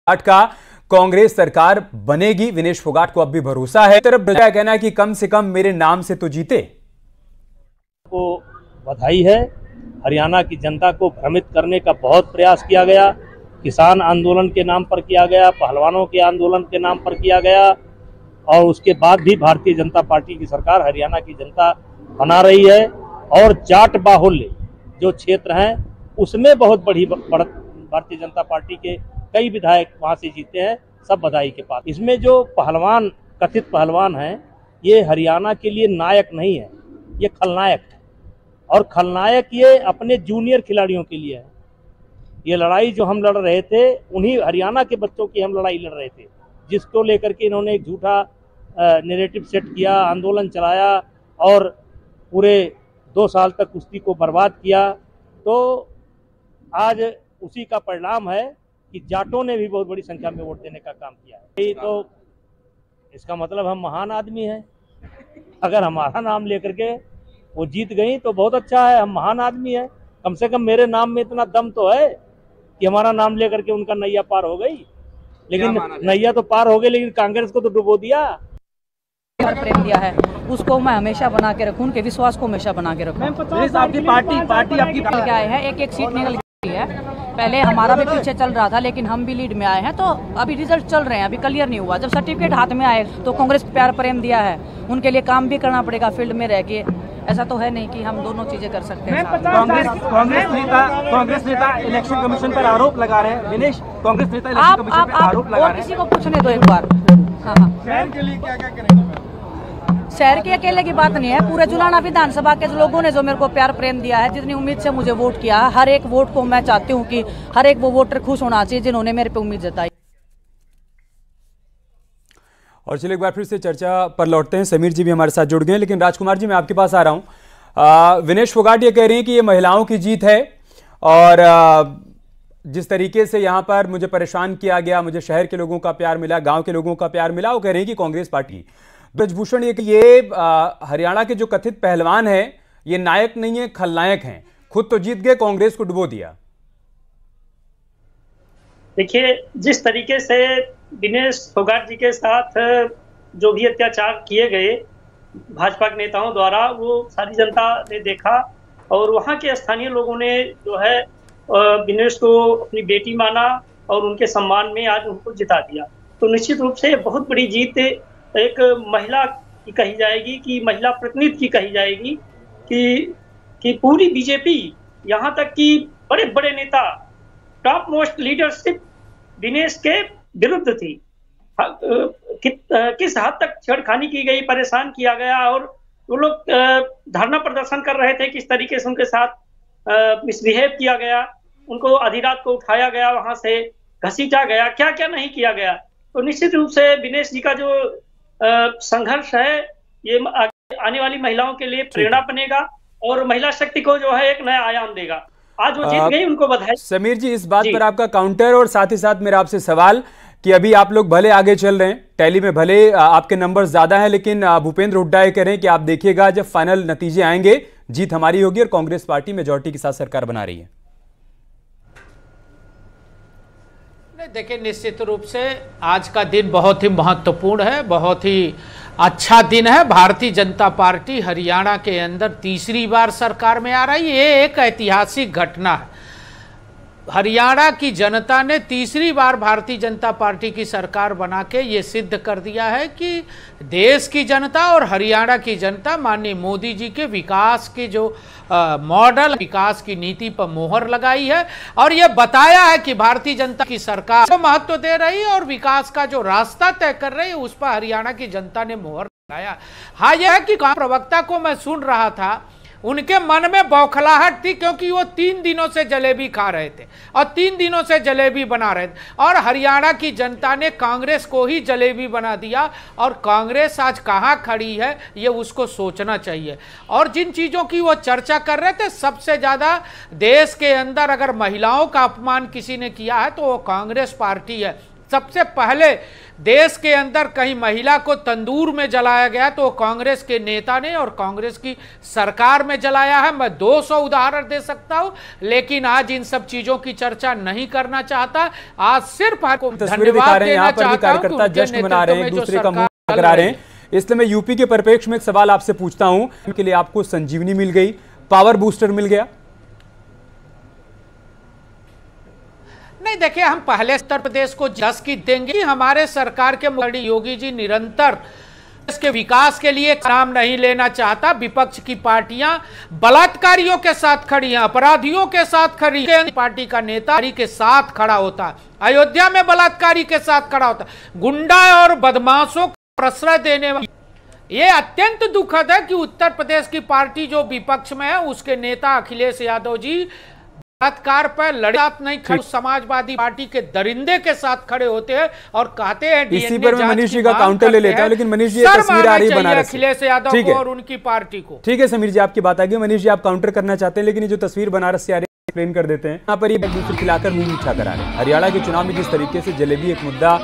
फोगाट का कांग्रेस सरकार बनेगी। विनेश फोगाट को अब भी भरोसा है। तरफ का कहना है कि कम से कम मेरे नाम से तो जीते। को बधाई है। हरियाणा की जनता को भ्रमित करने का बहुत प्रयास किया गया। किसान आंदोलन के नाम पर किया गया, पहलवानों के आंदोलन के नाम पर किया गया, और उसके बाद भी भारतीय जनता पार्टी की सरकार हरियाणा की जनता बना रही है। और जाट बाहुल्य जो क्षेत्र हैं उसमें बहुत बड़ी भारतीय जनता पार्टी के कई विधायक वहां से जीते हैं, सब बधाई के पास। इसमें जो पहलवान, कथित पहलवान हैं, ये हरियाणा के लिए नायक नहीं है, ये खलनायक है। और खलनायक ये अपने जूनियर खिलाड़ियों के लिए है। ये लड़ाई जो हम लड़ रहे थे, उन्हीं हरियाणा के बच्चों की हम लड़ाई लड़ रहे थे, जिसको लेकर के इन्होंने एक झूठा नैरेटिव सेट किया, आंदोलन चलाया और पूरे 2 साल तक कुश्ती को बर्बाद किया। तो आज उसी का परिणाम है कि जाटों ने भी बहुत बड़ी संख्या में वोट देने का काम किया है। तो इसका मतलब हम महान आदमी हैं। अगर हमारा नाम लेकर के वो जीत गई तो बहुत अच्छा है, हम महान आदमी हैं। कम से कम मेरे नाम में इतना दम तो है कि हमारा नाम लेकर के उनका नैया पार हो गई। लेकिन नैया तो पार हो गई, लेकिन कांग्रेस को तो डुबो दिया। प्रेम दिया है उसको मैं हमेशा बना के रखूं, उनके विश्वास को हमेशा बना के रखूं। आपकी पार्टी आपकी क्या है, एक सीट निकल गई है। पहले हमारा भी पीछे चल रहा था, लेकिन हम भी लीड में आए हैं। तो अभी रिजल्ट चल रहे हैं, अभी क्लियर नहीं हुआ। जब सर्टिफिकेट हाथ में आए तो कांग्रेस प्यार प्रेम दिया है, उनके लिए काम भी करना पड़ेगा फील्ड में रह के। ऐसा तो है नहीं कि हम दोनों चीजें कर सकते हैं। कांग्रेस नेता इलेक्शन कमीशन पर आरोप लगा रहे हैं। विनेश, कांग्रेस नेता इलेक्शन कमीशन पर आरोप लगा रहे हैं। किसी को पूछने दो एक बार। हाँ, शहर के लिए क्या क्या करेंगे? शहर के अकेले की बात नहीं है, पूरे जुलाना विधानसभा के लोगों ने जो मेरे को प्यार प्रेम दिया है, जितनी उम्मीद से मुझे वोट किया, हर एक वोट को मैं चाहती हूँ कि हर एक वो वोटर खुश होना चाहिए जिन्होंने मेरे पे उम्मीद जताई। और चलिए एक बार फिर से चर्चा पर लौटते हैं। समीर जी भी हमारे साथ जुड़ गए हैं, लेकिन राजकुमार जी मैं आपके पास आ रहा हूं। विनेश फोगाट ये कह रहे हैं कि ये महिलाओं की जीत है, और जिस तरीके से यहाँ पर मुझे परेशान किया गया, मुझे शहर के लोगों का प्यार मिला, गांव के लोगों का प्यार मिला, वो कह रहे हैं कि कांग्रेस पार्टी। ब्रजभूषण ये हरियाणा के जो कथित पहलवान है, ये नायक नहीं है, खलनायक हैं। खुद तो जीत गए, कांग्रेस को डुबो दिया। देखिए, जिस तरीके से विनेश फोगाट जी के साथ जो भी अत्याचार किए गए भाजपा के नेताओं द्वारा, वो सारी जनता ने देखा। और वहाँ के स्थानीय लोगों ने जो है विनेश को अपनी बेटी माना और उनके सम्मान में आज उनको जिता दिया। तो निश्चित रूप से बहुत बड़ी जीत एक महिला की कही जाएगी, कि महिला प्रतिनिधि की कही जाएगी, कि पूरी बीजेपी, यहाँ तक कि बड़े बड़े नेता, टॉप मोस्ट लीडरशिप विनेश के विरुद्ध थी। किस हद तक छेड़खानी की गई, परेशान किया गया, और वो लोग धरना प्रदर्शन कर रहे थे, किस तरीके से उनके साथ मिसबिहेव किया गया, उनको आधी रात को उठाया गया, वहां से घसीटा गया, क्या क्या नहीं किया गया। तो निश्चित रूप से विनेश जी का जो संघर्ष है, ये आने वाली महिलाओं के लिए प्रेरणा बनेगा और महिला शक्ति को जो है एक नया आयाम देगा। आज वो जीत गई, उनको बधाई। समीर जी, इस बात पर आपका काउंटर, और साथ ही साथ मेरा आपसे सवाल कि अभी आप लोग भले आगे चल रहे हैं, टैली में भले आपके नंबर ज्यादा हैं, लेकिन भूपेंद्र हुड्डा ये कह रहे हैं कि आप देखिएगा जब फाइनल नतीजे आएंगे, जीत हमारी होगी और कांग्रेस पार्टी मेजॉरिटी के साथ सरकार बना रही है। देखिए, निश्चित रूप से आज का दिन बहुत ही महत्वपूर्ण है, बहुत ही अच्छा दिन है। भारतीय जनता पार्टी हरियाणा के अंदर तीसरी बार सरकार में आ रही है। ये एक ऐतिहासिक घटना है। हरियाणा की जनता ने तीसरी बार भारतीय जनता पार्टी की सरकार बना के ये सिद्ध कर दिया है कि देश की जनता और हरियाणा की जनता माननीय मोदी जी के विकास के जो मॉडल, विकास की नीति पर मोहर लगाई है, और ये बताया है कि भारतीय जनता की सरकार को महत्व दे रही है और विकास का जो रास्ता तय कर रही है उस पर हरियाणा की जनता ने मोहर लगाया। हाँ, यह है कि प्रवक्ता को मैं सुन रहा था, उनके मन में बौखलाहट थी, क्योंकि वो 3 दिनों से जलेबी खा रहे थे और 3 दिनों से जलेबी बना रहे थे, और हरियाणा की जनता ने कांग्रेस को ही जलेबी बना दिया। और कांग्रेस आज कहाँ खड़ी है ये उसको सोचना चाहिए। और जिन चीज़ों की वो चर्चा कर रहे थे, सबसे ज़्यादा देश के अंदर अगर महिलाओं का अपमान किसी ने किया है तो वो कांग्रेस पार्टी है। सबसे पहले देश के अंदर कहीं महिला को तंदूर में जलाया गया तो कांग्रेस के नेता ने और कांग्रेस की सरकार में जलाया है। मैं 200 उदाहरण दे सकता हूं, लेकिन आज इन सब चीजों की चर्चा नहीं करना चाहता। आज सिर्फ धन्यवाद देना चाहता हूं कि जश्न मना रहे हैं, एक दूसरे का मुंह टकरा रहे हैं। इसलिए मैं यूपी के परिप्रेक्ष्य में एक सवाल आपसे पूछता हूं के लिए आपको संजीवनी मिल गई, पावर बूस्टर मिल गया? नहीं, देखिए, हम पहले उत्तर प्रदेश को जस की देंगे। हमारे सरकार के मुख्यमंत्री योगी जी निरंतर इसके विकास के लिए नाम नहीं लेना चाहता। विपक्ष की पार्टियां बलात्कारियों के साथ खड़ी हैं, अपराधियों के साथ खड़ी है। पार्टी का नेता के साथ खड़ा होता है, अयोध्या में बलात्कारी के साथ खड़ा होता है, गुंडा और बदमाशों को प्रश्रय देने वाली। ये अत्यंत दुखद है कि उत्तर प्रदेश की पार्टी जो विपक्ष में है उसके नेता अखिलेश यादव जी बलात्कार पर लड़ाई नहीं खड़े, समाजवादी पार्टी के दरिंदे के साथ खड़े होते हैं और कहते हैं इसी पर मैं मनीष जी का काउंटर ले लेता हूं, लेकिन मनीष जी तस्वीर आ रही है बनारस अखिलेश यादव को और उनकी पार्टी को। ठीक है समीर जी, आपकी बात आ गई। मनीष जी, आप काउंटर करना चाहते हैं, लेकिन ये जो तस्वीर बनारस से आ रही है एक्सप्लेन कर देते हैं। यहाँ पर ये एक दूसरे खिलाकर मुंह मीठा करा रहे हैं। हरियाणा के चुनाव में जिस तरीके से जलेबी एक मुद्दा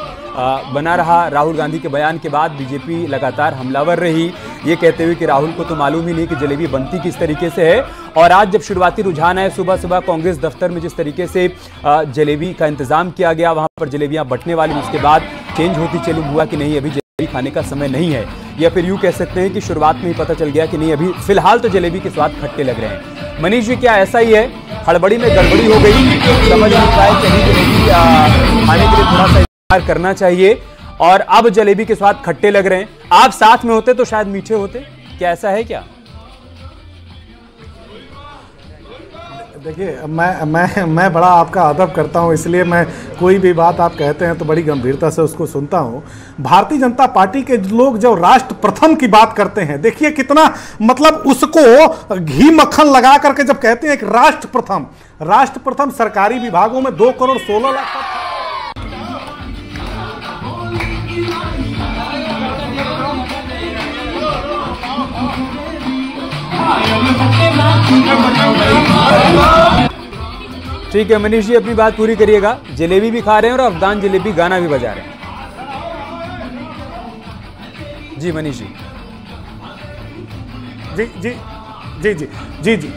बना रहा, राहुल गांधी के बयान के बाद बीजेपी लगातार हमलावर रही, ये कहते हुए कि राहुल को तो मालूम ही नहीं कि जलेबी बनती किस तरीके से है। और आज जब शुरुआती रुझान है, सुबह सुबह कांग्रेस दफ्तर में जिस तरीके से जलेबी का इंतजाम किया गया, वहां पर जलेबियां बंटने वाली, उसके बाद चेंज होती चली, हुआ कि नहीं अभी जलेबी खाने का समय नहीं है, या फिर यूं कह सकते हैं कि शुरुआत में ही पता चल गया कि नहीं अभी फिलहाल तो जलेबी के स्वाद खट्टे लग रहे हैं। मनीष जी, क्या ऐसा ही है? हड़बड़ी में गड़बड़ी हो गई, समझ नहीं पाए कहीं जलेबी खाने के लिए थोड़ा सा इंतजार करना चाहिए और अब जलेबी के स्वाद खट्टे लग रहे हैं। आप साथ में होते तो शायद मीठे होते, क्या ऐसा है क्या? देखिए, मैं बड़ा आपका अदब करता हूं, इसलिए मैं कोई भी बात आप कहते हैं तो बड़ी गंभीरता से उसको सुनता हूं। भारतीय जनता पार्टी के लोग जब राष्ट्र प्रथम की बात करते हैं, देखिए कितना मतलब उसको घी मक्खन लगा करके जब कहते हैं कि राष्ट्र प्रथम सरकारी विभागों में 2 करोड़ 16 लाख। ठीक है मनीष जी, अपनी बात पूरी करिएगा। जलेबी भी खा रहे हैं और अफगान जलेबी गाना भी बजा रहे हैं। जी मनीष जी। जी जी जी जी जी जी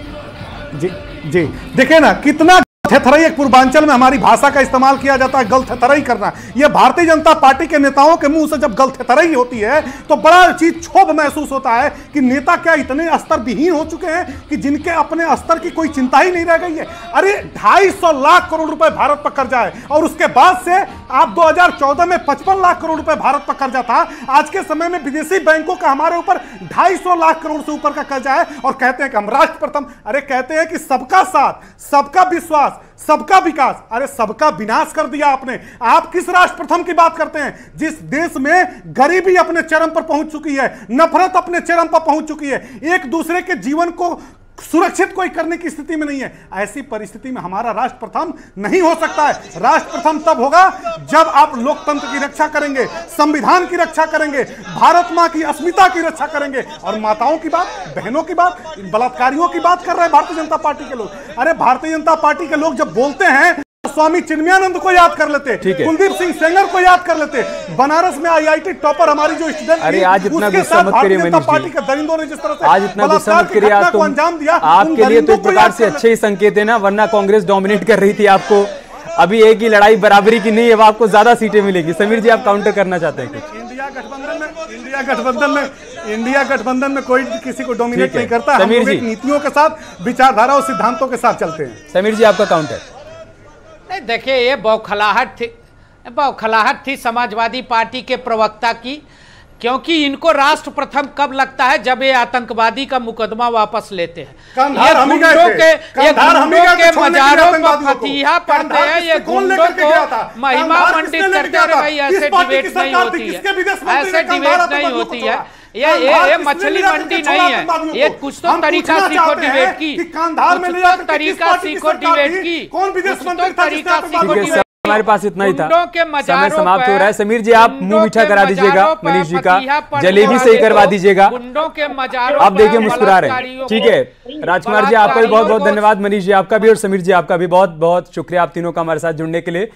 जी जी देखिए ना, कितना थेथरई, एक पूर्वांचल में हमारी भाषा का इस्तेमाल किया जाता है, गल थेथरई करना। यह भारतीय जनता पार्टी के नेताओं के मुंह से जब गल थेथरई होती है तो बड़ा चीज क्षोभ महसूस होता है कि नेता क्या इतने स्तर विहीन हो चुके हैं कि जिनके अपने स्तर की कोई चिंता ही नहीं रह गई है। अरे 250 लाख करोड़ रुपए भारत पर कर्जा है और उसके बाद से आप 2014 में 55 लाख करोड़ रुपए भारत पर कर्जा था। आज के समय में विदेशी बैंकों का हमारे ऊपर 250 लाख करोड़ से ऊपर का कर्जा है और कहते हैं कि हम राष्ट्र प्रथम। अरे कहते हैं कि सबका साथ, सबका विश्वास, सबका विकास। अरे सबका विनाश कर दिया आपने। आप किस राष्ट्र प्रथम की बात करते हैं जिस देश में गरीबी अपने चरम पर पहुंच चुकी है, नफरत अपने चरम पर पहुंच चुकी है, एक दूसरे के जीवन को सुरक्षित कोई करने की स्थिति में नहीं है। ऐसी परिस्थिति में हमारा राष्ट्र प्रथम नहीं हो सकता है। राष्ट्र प्रथम तब होगा जब आप लोकतंत्र की रक्षा करेंगे, संविधान की रक्षा करेंगे, भारत मां की अस्मिता की रक्षा करेंगे। और माताओं की बात, बहनों की बात, बलात्कारियों की बात कर रहे हैं भारतीय जनता पार्टी के लोग। अरे भारतीय जनता पार्टी के लोग जब बोलते हैं स्वामी चिन्मयानंद को याद कर लेते, कुलदीप सिंह सेंगर को याद कर लेते, बनारस में आईआईटी टॉपर हमारी जो स्टूडेंट, अरे आज इतना गुस्सा मत करिए मनीष जी, पार्टी के दरिंदों ने जिस तरह से आज इतना गुस्सा मत करिए। आज अंजाम दिया, आपके लिए तो एक प्रकार से अच्छे ही संकेत है ना, वरना कांग्रेस डोमिनेट कर रही थी आपको। अभी एक ही लड़ाई बराबरी की नहीं है, अब आपको ज्यादा सीटें मिलेगी। समीर जी, आप काउंटर करना चाहते हैं कुछ? इंडिया गठबंधन में कोई किसी को डोमिनेट नहीं करता। हम लोग नीतियों के साथ, विचारधारा और सिद्धांतों के साथ चलते हैं। समीर जी, आपका काउंटर? नहीं, देखिए, ये बौखलाहट थी समाजवादी पार्टी के प्रवक्ता की, क्योंकि इनको राष्ट्र प्रथम कब लगता है जब ये आतंकवादी का मुकदमा वापस लेते हैं। ये गुंडों के मजारों पर फतिहा पड़ते हैं, ये गुंडों को महिमा मंडित करते हैं। भाई ऐसे डिबेट नहीं होती है, ऐसे डिबेट नहीं होती है। ये मछली मंडी नहीं है, ये कुछ तो तरीका सीखो डिबेट की, कुछ तो तरीका सीखो डिबेट की, कुछ तो तरीका सीखो डिबेट। हमारे पास इतना ही था, समय समाप्त हो रहा है। समीर जी, आप मुंह मीठा करा दीजिएगा मनीष जी का, जलेबी से ही करवा दीजिएगा। आप देखिए मुस्कुरा रहे हैं। ठीक है राजकुमार जी, आपका भी बहुत बहुत धन्यवाद। मनीष जी आपका भी और समीर जी आपका भी बहुत बहुत शुक्रिया, आप तीनों का हमारे साथ जुड़ने के लिए।